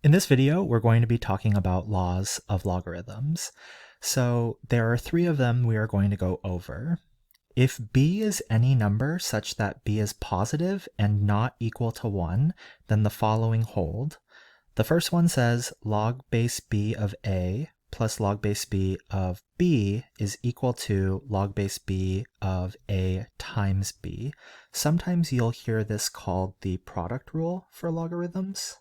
In this video, we're going to be talking about laws of logarithms. So there are three of them we are going to go over. If b is any number such that b is positive and not equal to 1, then the following hold. The first one says log base b of a plus log base b of b is equal to log base b of a times b. Sometimes you'll hear this called the product rule for logarithms.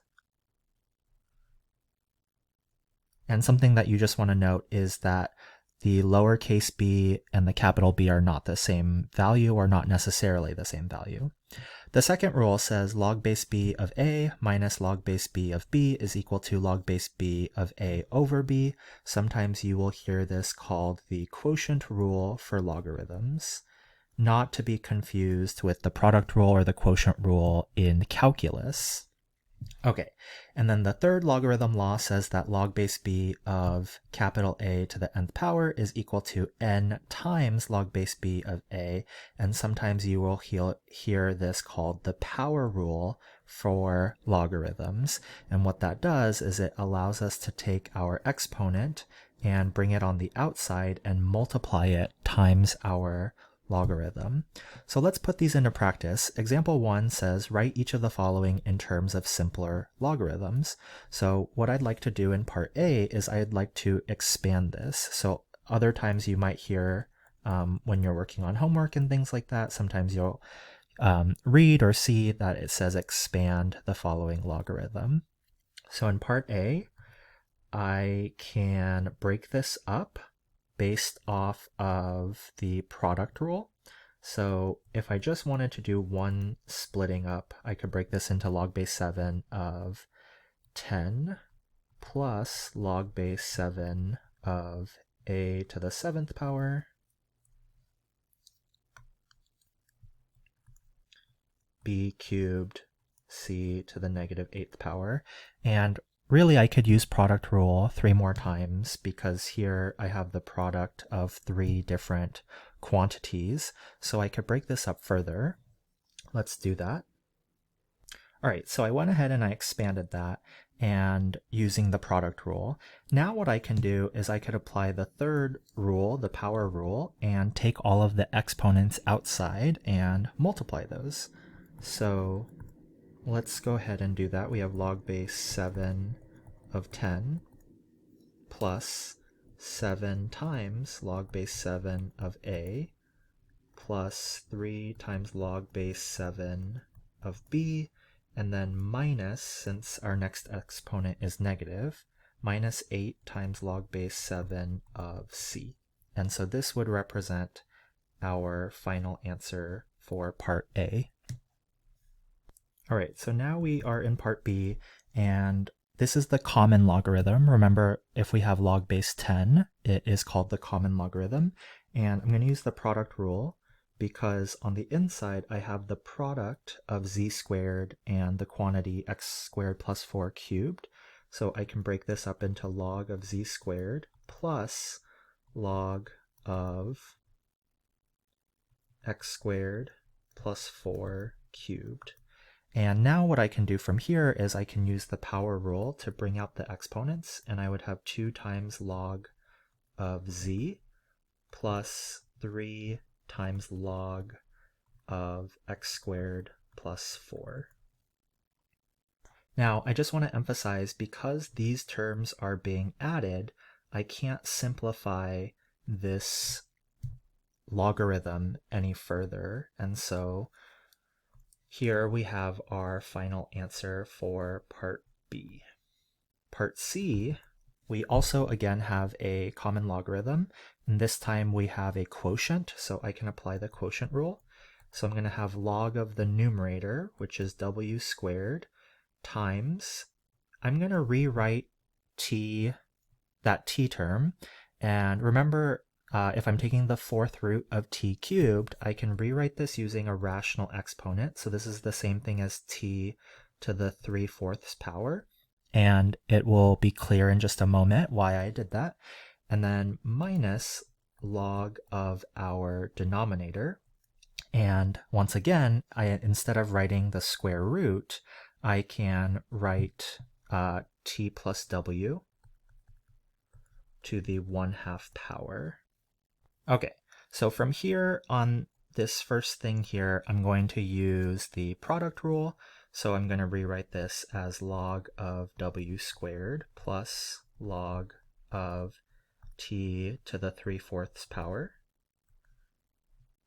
And something that you just want to note is that the lowercase b and the capital B are not the same value or not necessarily the same value. The second rule says log base b of a minus log base b of b is equal to log base b of a over b. Sometimes you will hear this called the quotient rule for logarithms, not to be confused with the product rule or the quotient rule in calculus. Okay, and then the third logarithm law says that log base b of capital A to the nth power is equal to n times log base b of a, and sometimes you will hear this called the power rule for logarithms. And what that does is it allows us to take our exponent and bring it on the outside and multiply it times our logarithm. So let's put these into practice. Example 1 says write each of the following in terms of simpler logarithms. So what I'd like to do in part A is I'd like to expand this. So other times you might hear when you're working on homework and things like that, sometimes you'll read or see that it says expand the following logarithm. So in part A, I can break this up based off of the product rule. So if I just wanted to do one splitting up, I could break this into log base 7 of 10 plus log base 7 of a to the 7th power b cubed c to the negative 8th power. And really, I could use product rule 3 more times because here I have the product of 3 different quantities. So I could break this up further. Let's do that. All right, so I went ahead and I expanded that and using the product rule. Now what I can do is I could apply the third rule, the power rule, and take all of the exponents outside and multiply those. So let's go ahead and do that. We have log base 7 of 10 plus 7 times log base 7 of a plus 3 times log base 7 of b, and then minus, since our next exponent is negative, minus 8 times log base 7 of c. And so this would represent our final answer for part A. All right, so now we are in part B, and this is the common logarithm. Remember, if we have log base 10, it is called the common logarithm. And I'm going to use the product rule because on the inside, I have the product of z squared and the quantity x squared plus 4 cubed. So I can break this up into log of z squared plus log of x squared plus 4 cubed. And now what I can do from here is I can use the power rule to bring out the exponents, and I would have 2 times log of z plus 3 times log of x squared plus 4. Now, I just want to emphasize, because these terms are being added, I can't simplify this logarithm any further, and so here we have our final answer for part B. Part C, we also again have a common logarithm, and this time we have a quotient, so I can apply the quotient rule. So I'm going to have log of the numerator, which is w squared, times, I'm going to rewrite that t term, and remember, if I'm taking the 4th root of t cubed, I can rewrite this using a rational exponent. So this is the same thing as t to the 3/4 power. And it will be clear in just a moment why I did that. And then minus log of our denominator. And once again, instead of writing the square root, I can write t plus w to the 1/2 power. Okay, so from here on this first thing here, I'm going to use the product rule. So I'm going to rewrite this as log of w squared plus log of t to the 3/4 power.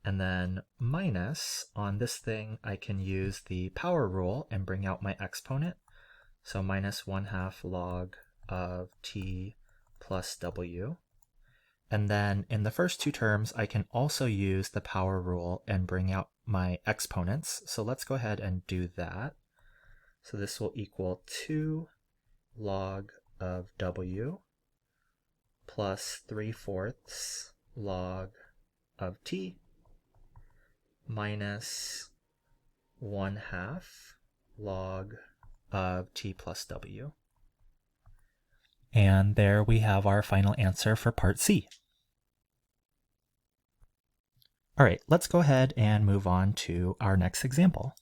And then minus, on this thing, I can use the power rule and bring out my exponent. So minus 1/2 log of t plus w. And then in the first two terms, I can also use the power rule and bring out my exponents. So let's go ahead and do that. So this will equal 2 log of w plus 3/4 log of t minus 1/2 log of t plus w. And there we have our final answer for part C. All right, let's go ahead and move on to our next example.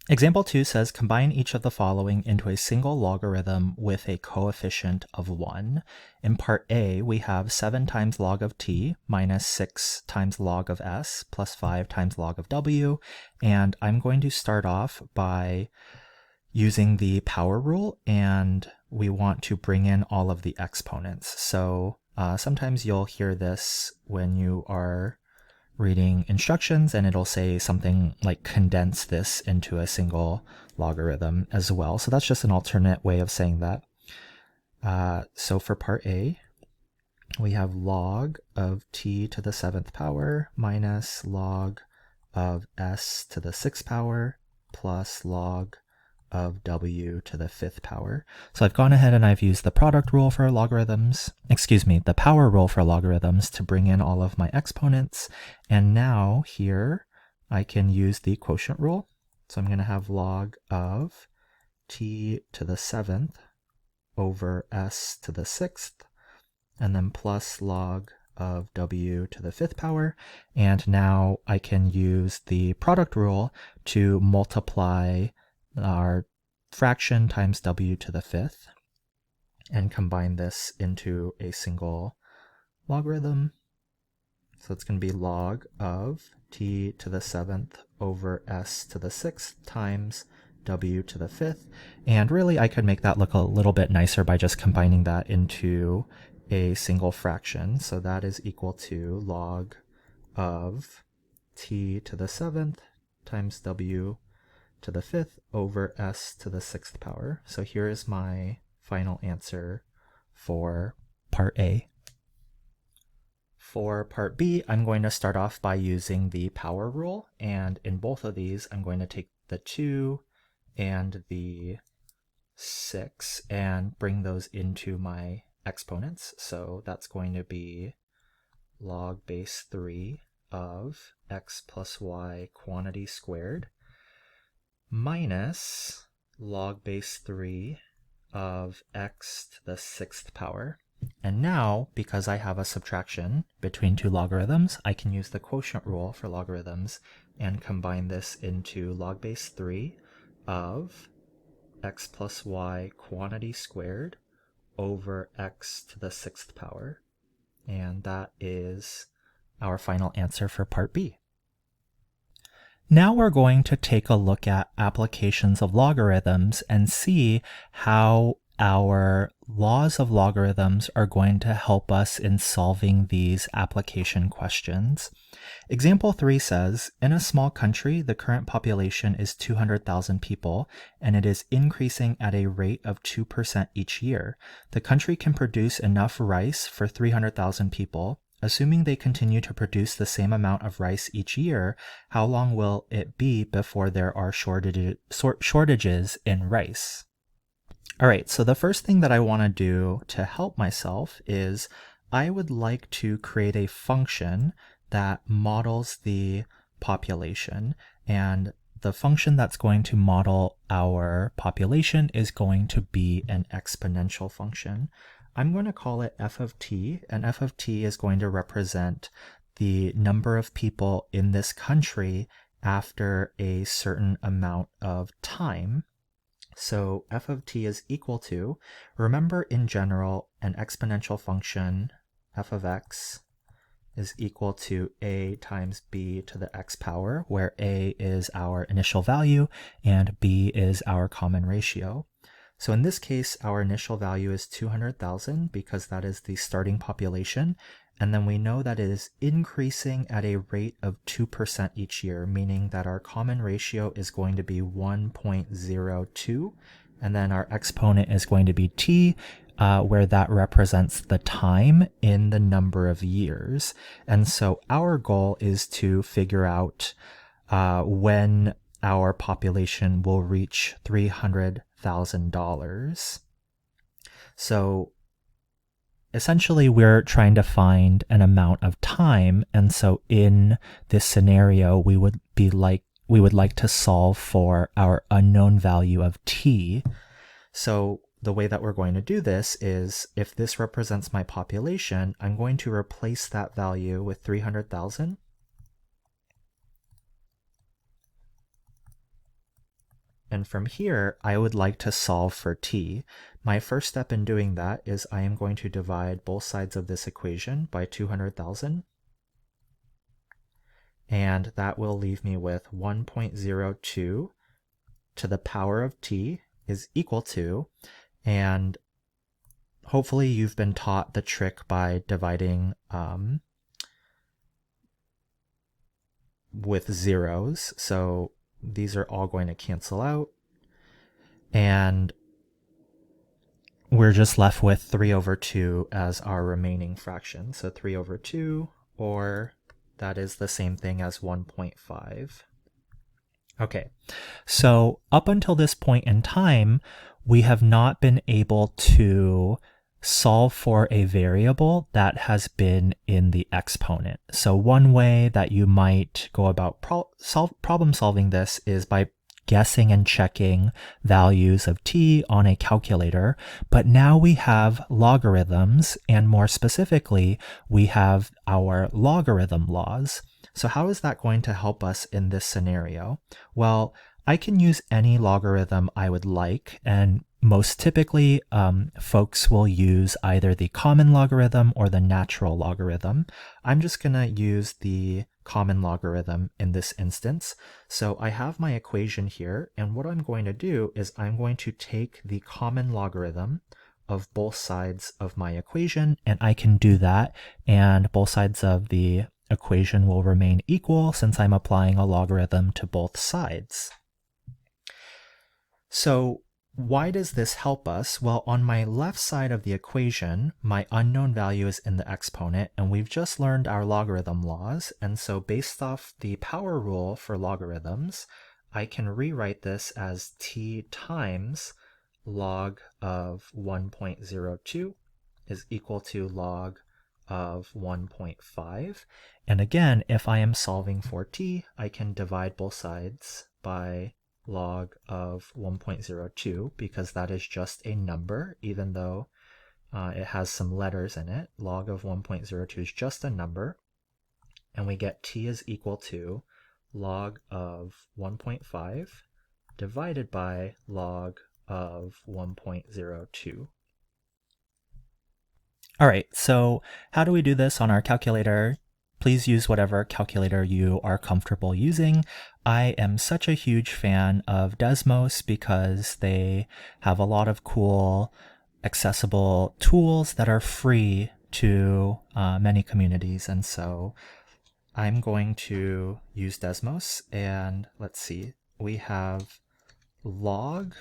Example 2 says combine each of the following into a single logarithm with a coefficient of 1. In part A, we have 7 times log of t minus 6 times log of s plus 5 times log of w. And I'm going to start off by using the power rule, and we want to bring in all of the exponents. So sometimes you'll hear this when you are reading instructions, and it'll say something like condense this into a single logarithm as well. So that's just an alternate way of saying that. So for part A, we have log of t to the 7th power minus log of s to the 6th power plus log of w to the 5th power. So I've gone ahead and I've used the product rule for logarithms, the power rule for logarithms to bring in all of my exponents. And now here I can use the quotient rule. So I'm going to have log of t to the 7th over s to the 6th, and then plus log of w to the 5th power. And now I can use the product rule to multiply our fraction times w to the 5th and combine this into a single logarithm. So it's going to be log of t to the 7th over s to the 6th times w to the 5th. And really I could make that look a little bit nicer by just combining that into a single fraction. So that is equal to log of t to the 7th times w to the 5th over s to the 6th power. So here is my final answer for part A. For part B, I'm going to start off by using the power rule, and in both of these, I'm going to take the 2 and the 6 and bring those into my exponents. So that's going to be log base 3 of x plus y quantity squared minus log base 3 of x to the 6th power. And now, because I have a subtraction between two logarithms, I can use the quotient rule for logarithms and combine this into log base 3 of x plus y quantity squared over x to the 6th power. And that is our final answer for part B. Now we're going to take a look at applications of logarithms and see how our laws of logarithms are going to help us in solving these application questions. Example 3 says, in a small country, the current population is 200,000 people, and it is increasing at a rate of 2% each year. The country can produce enough rice for 300,000 people. Assuming they continue to produce the same amount of rice each year, how long will it be before there are shortages in rice? All right, so the first thing that I want to do to help myself is I would like to create a function that models the population, and the function that's going to model our population is going to be an exponential function. I'm going to call it f of t, and f of t is going to represent the number of people in this country after a certain amount of time. So f of t is equal to, remember in general, an exponential function, f of x, is equal to a times b to the x power, where a is our initial value and b is our common ratio. So in this case, our initial value is 200,000 because that is the starting population. And then we know that it is increasing at a rate of 2% each year, meaning that our common ratio is going to be 1.02. And then our exponent is going to be t, where that represents the time in the number of years. And so our goal is to figure out when our population will reach $300,000. So essentially, we're trying to find an amount of time. And so in this scenario, we would like to solve for our unknown value of t. So the way that we're going to do this is, if this represents my population, I'm going to replace that value with 300,000. And from here, I would like to solve for t. My first step in doing that is I am going to divide both sides of this equation by 200,000. And that will leave me with 1.02 to the power of t is equal to, and hopefully you've been taught the trick by dividing with zeros. So these are all going to cancel out. And we're just left with 3 over 2 as our remaining fraction. So 3 over 2, or that is the same thing as 1.5. Okay, so up until this point in time, we have not been able to solve for a variable that has been in the exponent. So one way that you might go about problem solving this is by guessing and checking values of t on a calculator, but now we have logarithms, and more specifically, we have our logarithm laws. So how is that going to help us in this scenario? Well, I can use any logarithm I would like, and most typically, folks will use either the common logarithm or the natural logarithm. I'm just going to use the common logarithm in this instance. So I have my equation here, and what I'm going to do is I'm going to take the common logarithm of both sides of my equation, and I can do that, and both sides of the equation will remain equal since I'm applying a logarithm to both sides. So why does this help us? Well, on my left side of the equation, my unknown value is in the exponent, and we've just learned our logarithm laws. And so based off the power rule for logarithms, I can rewrite this as t times log of 1.02 is equal to log of 1.5. And again, if I am solving for t, I can divide both sides by log of 1.02 because that is just a number, even though it has some letters in it. Log of 1.02 is just a number, and we get t is equal to log of 1.5 divided by log of 1.02. All right, so how do we do this on our calculator? Please use whatever calculator you are comfortable using. I am such a huge fan of Desmos because they have a lot of cool, accessible tools that are free to many communities. And so I'm going to use Desmos, and let's see, we have log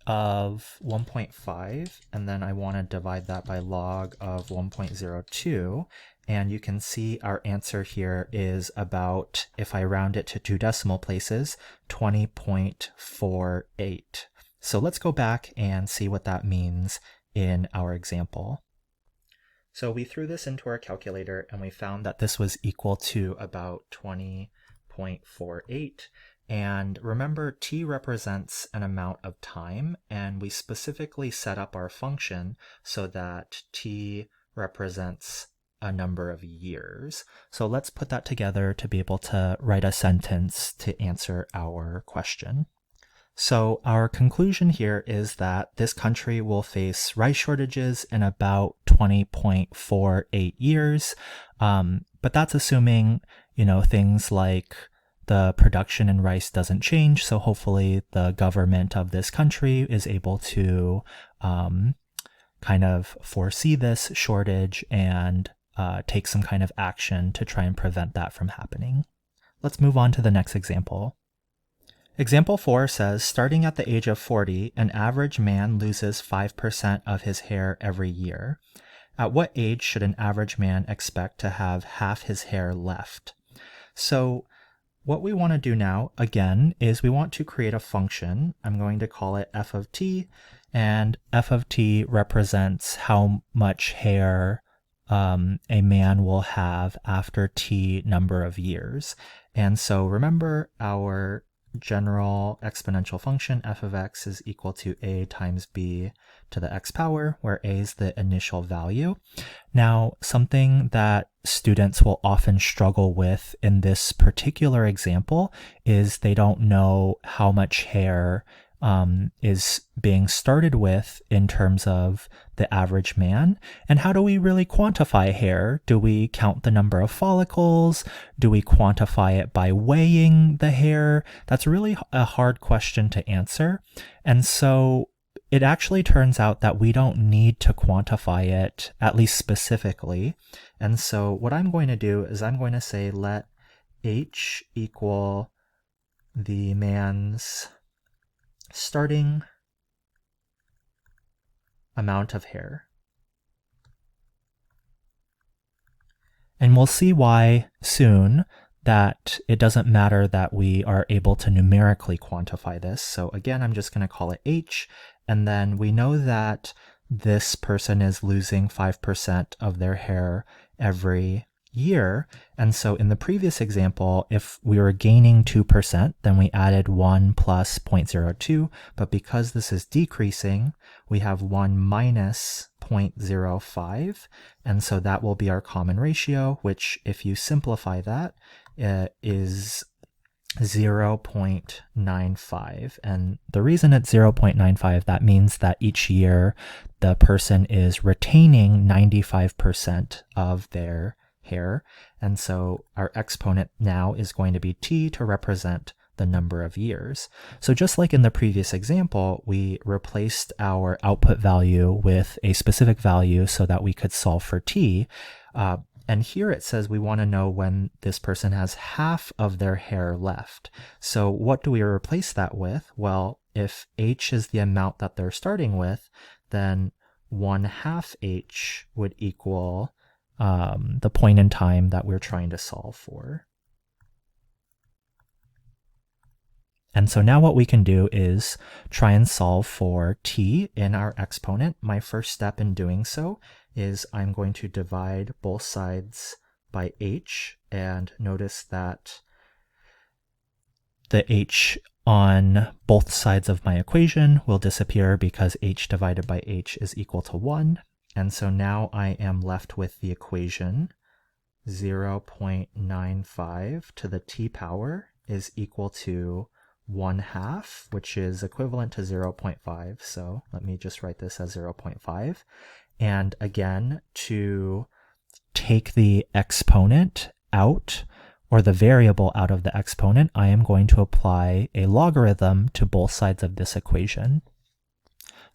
of 1.5, and then I want to divide that by log of 1.02, and you can see our answer here is about, if I round it to 2 decimal places, 20.48. So let's go back and see what that means in our example. So we threw this into our calculator, and we found that this was equal to about 20.48. And remember, t represents an amount of time, and we specifically set up our function so that t represents a number of years. So let's put that together to be able to write a sentence to answer our question. So our conclusion here is that this country will face rice shortages in about 20.48 years. But that's assuming, things like the production in rice doesn't change. So hopefully the government of this country is able to kind of foresee this shortage and take some kind of action to try and prevent that from happening. Let's move on to the next example. Example 4 says, starting at the age of 40, an average man loses 5% of his hair every year. At what age should an average man expect to have half his hair left? So what we want to do now, again, is we want to create a function. I'm going to call it f of t, and f of t represents how much hair a man will have after t number of years. And so remember our general exponential function f of x is equal to a times b to the x power, where a is the initial value. Now, something that students will often struggle with in this particular example is they don't know how much hair is being started with in terms of the average man. And how do we really quantify hair? Do we count the number of follicles? Do we quantify it by weighing the hair? That's really a hard question to answer. And so it actually turns out that we don't need to quantify it, at least specifically. And so what I'm going to do is I'm going to say let h equal the man's starting amount of hair. And we'll see why soon that it doesn't matter that we are able to numerically quantify this. So again, I'm just going to call it h, and then we know that this person is losing 5% of their hair every year. And so in the previous example, if we were gaining 2%, then we added 1 plus 0.02. But because this is decreasing, we have 1 minus 0.05. And so that will be our common ratio, which if you simplify that, is 0.95. And the reason it's 0.95, that means that each year the person is retaining 95% of their hair. And so our exponent now is going to be t to represent the number of years. So just like in the previous example, we replaced our output value with a specific value so that we could solve for t. And here it says we want to know when this person has half of their hair left. So what do we replace that with? Well, if h is the amount that they're starting with, then 1/2 h would equal the point in time that we're trying to solve for. And so now what we can do is try and solve for t in our exponent. My first step in doing so is I'm going to divide both sides by h, and notice that the h on both sides of my equation will disappear because h divided by h is equal to 1. And so now I am left with the equation 0.95 to the t power is equal to 1/2, which is equivalent to 0.5. So let me just write this as 0.5. And again, to take the exponent out, or the variable out of the exponent, I am going to apply a logarithm to both sides of this equation.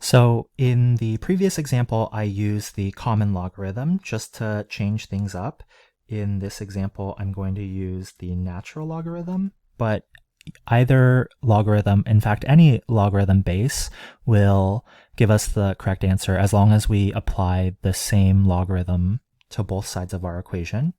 So in the previous example, I used the common logarithm just to change things up. In this example, I'm going to use the natural logarithm, but either logarithm, in fact, any logarithm base will give us the correct answer as long as we apply the same logarithm to both sides of our equation.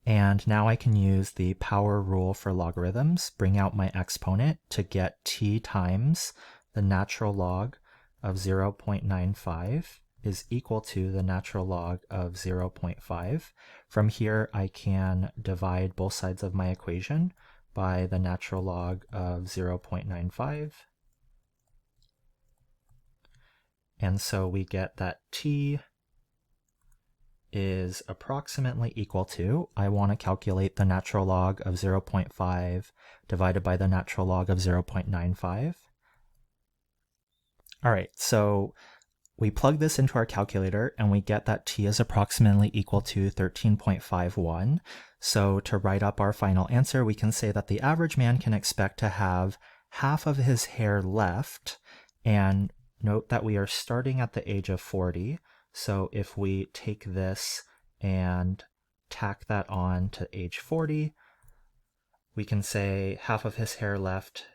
And now I can use the power rule for logarithms, bring out my exponent to get t times the natural log of 0.95 is equal to the natural log of 0.5. From here, I can divide both sides of my equation by the natural log of 0.95. And so we get that t is approximately equal to, I want to calculate the natural log of 0.5 divided by the natural log of 0.95. All right, so we plug this into our calculator and we get that t is approximately equal to 13.51. So to write up our final answer, we can say that the average man can expect to have half of his hair left. And note that we are starting at the age of 40. So if we take this and tack that on to age 40, we can say half of his hair left.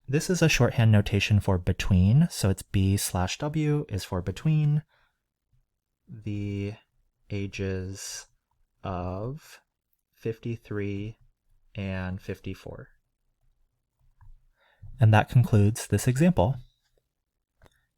This is a shorthand notation for between, so it's B/W is for between the ages of 53 and 54. And that concludes this example.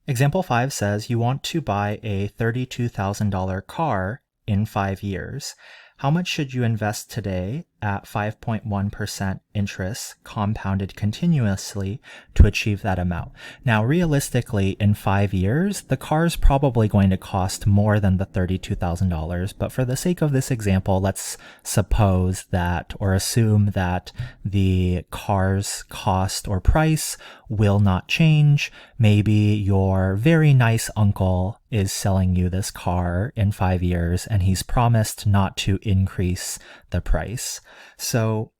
Example 5 says you want to buy a $32,000 car in 5 years. How much should you invest today at 5.1% interest compounded continuously to achieve that amount? Now, realistically, in 5 years, the car is probably going to cost more than the $32,000. But for the sake of this example, let's suppose that or assume that the car's cost or price will not change. Maybe your very nice uncle is selling you this car in 5 years and he's promised not to increase the price. So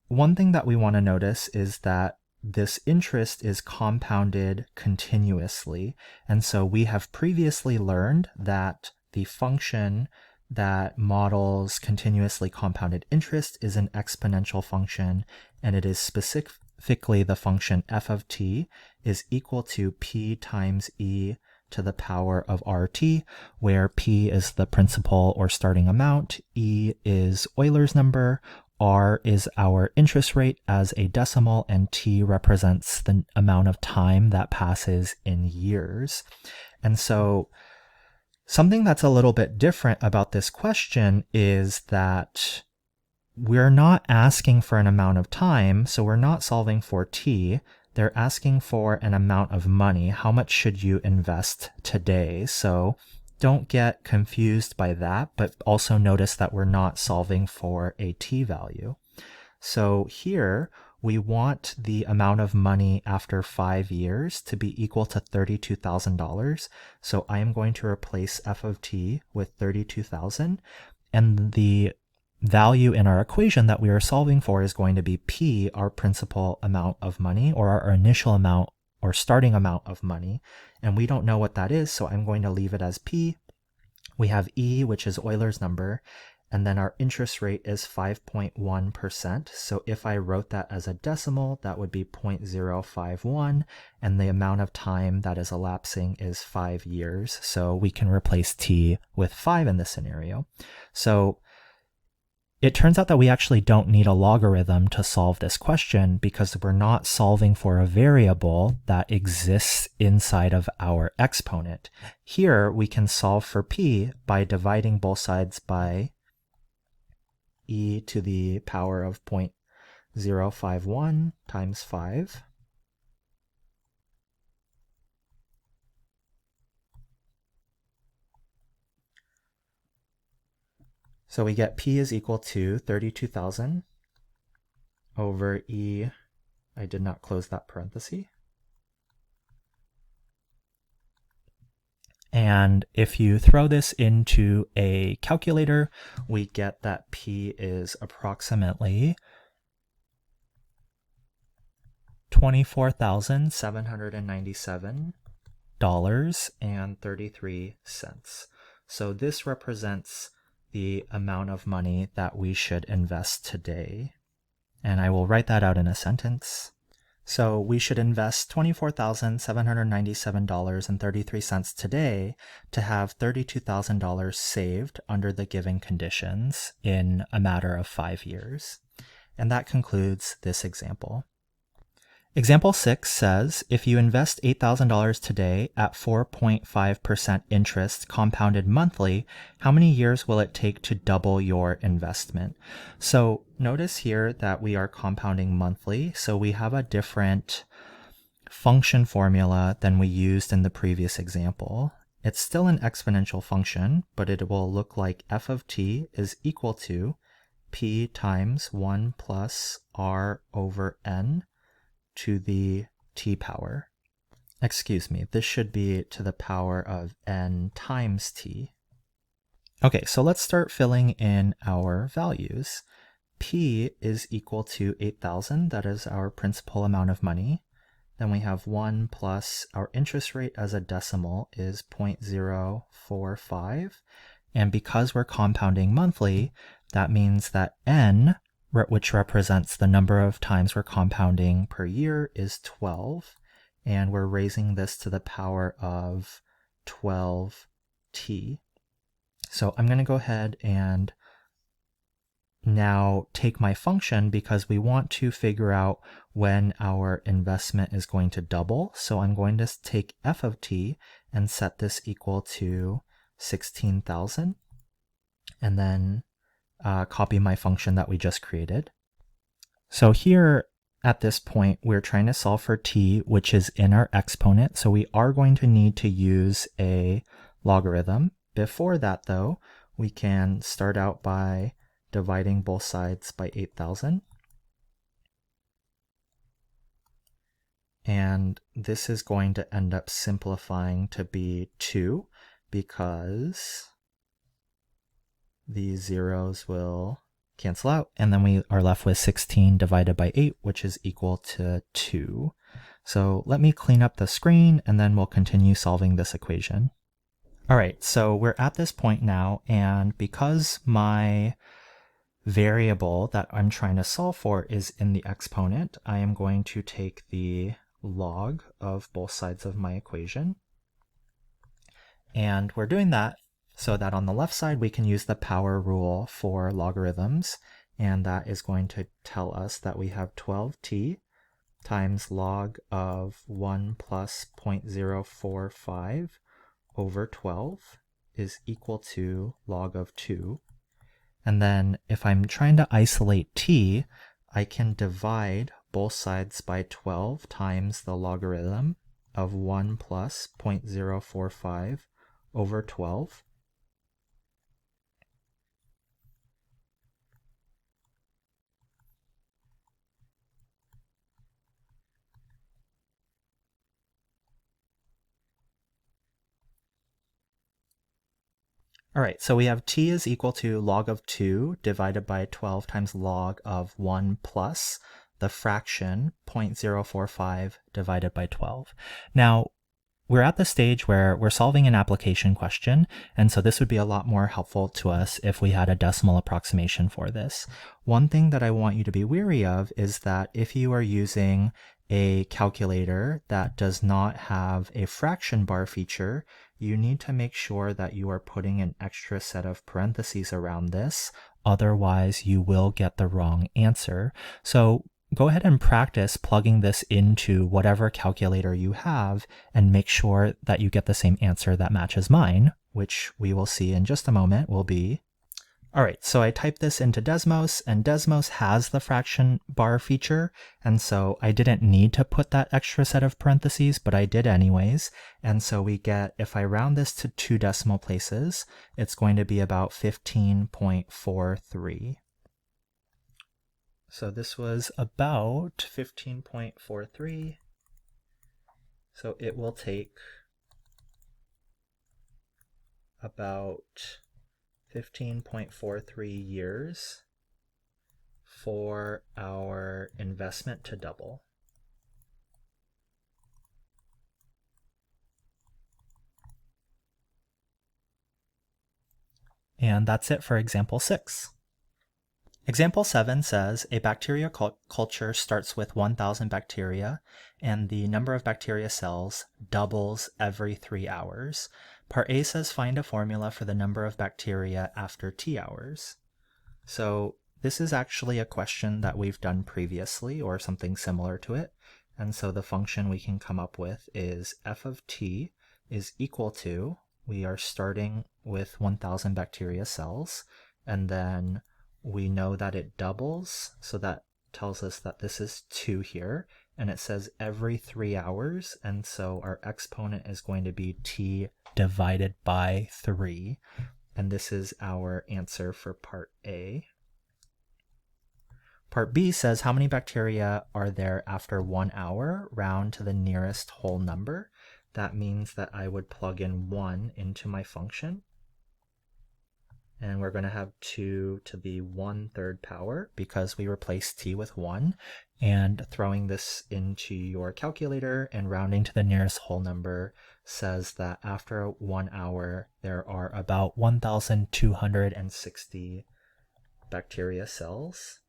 one thing that we want to notice is that this interest is compounded continuously. And so we have previously learned that the function that models continuously compounded interest is an exponential function, and it is specifically the function f of t is equal to p times e to the power of rt, where p is the principal or starting amount, e is Euler's number, r is our interest rate as a decimal, and t represents the amount of time that passes in years. And so something that's a little bit different about this question is that we're not asking for an amount of time, so we're not solving for t. They're asking for an amount of money. How much should you invest today? So don't get confused by that, but also notice that we're not solving for a t value. So here we want the amount of money after 5 years to be equal to $32,000. So I am going to replace f of t with 32,000, and the value in our equation that we are solving for is going to be p, our principal amount of money, or our initial amount or starting amount of money. And we don't know what that is, so I'm going to leave it as p. We have e, which is Euler's number, and then our interest rate is 5.1%. So if I wrote that as a decimal, that would be 0.051, and the amount of time that is elapsing is 5 years. So we can replace t with 5 in this scenario. So it turns out that we actually don't need a logarithm to solve this question because we're not solving for a variable that exists inside of our exponent. Here we can solve for p by dividing both sides by e to the power of 0.051 times 5. So we get p is equal to 32,000 over e, I did not close that parenthesis. And if you throw this into a calculator, we get that p is approximately $24,797.33. So this represents the amount of money that we should invest today. And I will write that out in a sentence. So we should invest $24,797.33 today to have $32,000 saved under the given conditions in a matter of 5 years. And that concludes this example. Example 6 says, if you invest $8,000 today at 4.5% interest compounded monthly, how many years will it take to double your investment? So notice here that we are compounding monthly, so we have a different function formula than we used in the previous example. it's still an exponential function, but it will look like f of t is equal to p times 1 plus r over n to the t power. Excuse me, this should be to the power of n times t. Okay, so let's start filling in our values. P is equal to 8,000, that is our principal amount of money. Then we have 1 plus our interest rate as a decimal is 0.045. And because we're compounding monthly, that means that n, which represents the number of times we're compounding per year, is 12. And we're raising this to the power of 12t. So I'm going to go ahead and now take my function because we want to figure out when our investment is going to double. So I'm going to take f of t and set this equal to 16,000 and then copy my function that we just created. So here at this point, we're trying to solve for t, which is in our exponent. So we are going to need to use a logarithm. Before that though, we can start out by dividing both sides by 8,000. And this is going to end up simplifying to be 2 because these zeros will cancel out. And then we are left with 16 divided by 8, which is equal to 2. So let me clean up the screen and then we'll continue solving this equation. All right, so we're at this point now, and because my variable that I'm trying to solve for is in the exponent, I am going to take the log of both sides of my equation. And we're doing that so that on the left side we can use the power rule for logarithms, and that is going to tell us that we have 12t times log of 1 plus 0.045 over 12 is equal to log of 2. And then if I'm trying to isolate t, I can divide both sides by 12 times the logarithm of 1 plus 0.045 over 12. All right, so we have t is equal to log of 2 divided by 12 times log of 1 plus the fraction 0.045 divided by 12. Now, we're at the stage where we're solving an application question, and so this would be a lot more helpful to us if we had a decimal approximation for this. One thing that I want you to be wary of is that if you are using a calculator that does not have a fraction bar feature, you need to make sure that you are putting an extra set of parentheses around this. Otherwise, you will get the wrong answer. So go ahead and practice plugging this into whatever calculator you have and make sure that you get the same answer that matches mine, which we will see in just a moment will be. All right, so I typed this into Desmos, and Desmos has the fraction bar feature, and so I didn't need to put that extra set of parentheses, but I did anyways. And so we get, if I round this to 2 decimal places, it's going to be about 15.43. So this was about 15.43. So it will take about 15.43 years for our investment to double. And that's it for example 6. Example 7 says a bacteria culture starts with 1,000 bacteria and the number of bacteria cells doubles every 3 hours. Part A says find a formula for the number of bacteria after t hours. So this is actually a question that we've done previously or something similar to it. And so the function we can come up with is f of t is equal to, we are starting with 1,000 bacteria cells, and then we know that it doubles, so that tells us that this is 2 here, and it says every 3 hours, and so our exponent is going to be t divided by 3, and this is our answer for part A. Part B says how many bacteria are there after 1 hour, round to the nearest whole number. That means that I would plug in 1 into my function, and we're going to have 2 to the 1/3 power because we replaced t with 1, and throwing this into your calculator and rounding to the nearest whole number says that after 1 hour there are about 1,260 bacteria cells.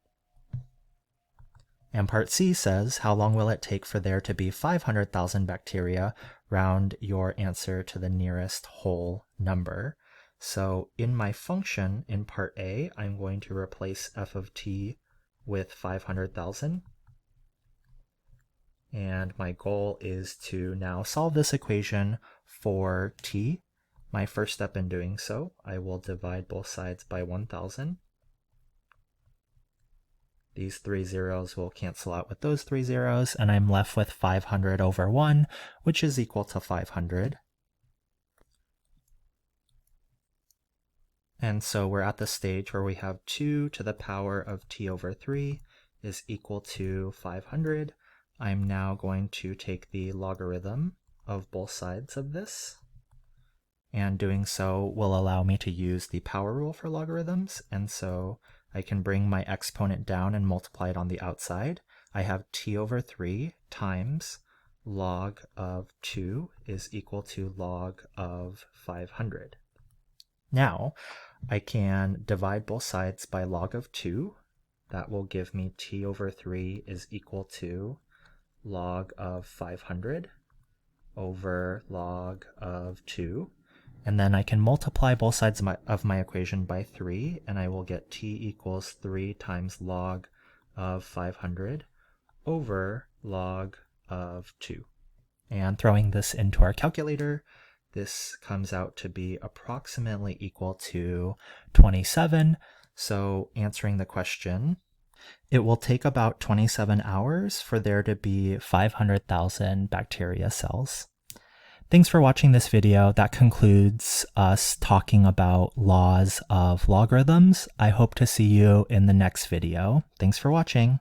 And part C says, how long will it take for there to be 500,000 bacteria? Round your answer to the nearest whole number. So in my function in part A, I'm going to replace f of t with 500,000. And my goal is to now solve this equation for t. My first step in doing so, I will divide both sides by 1,000. These 3 zeros will cancel out with those 3 zeros, and I'm left with 500 over 1, which is equal to 500. And so we're at the stage where we have 2 to the power of t over 3 is equal to 500. I'm now going to take the logarithm of both sides of this, and doing so will allow me to use the power rule for logarithms, and so I can bring my exponent down and multiply it on the outside. I have t over 3 times log of 2 is equal to log of 500. Now, I can divide both sides by log of 2. That will give me t over 3 is equal to log of 500 over log of 2. And then I can multiply both sides of my equation by 3, and I will get t equals 3 times log of 500 over log of 2. And throwing this into our calculator, this comes out to be approximately equal to 27. So answering the question, it will take about 27 hours for there to be 500,000 bacteria cells. Thanks for watching this video. That concludes us talking about laws of logarithms. I hope to see you in the next video. Thanks for watching.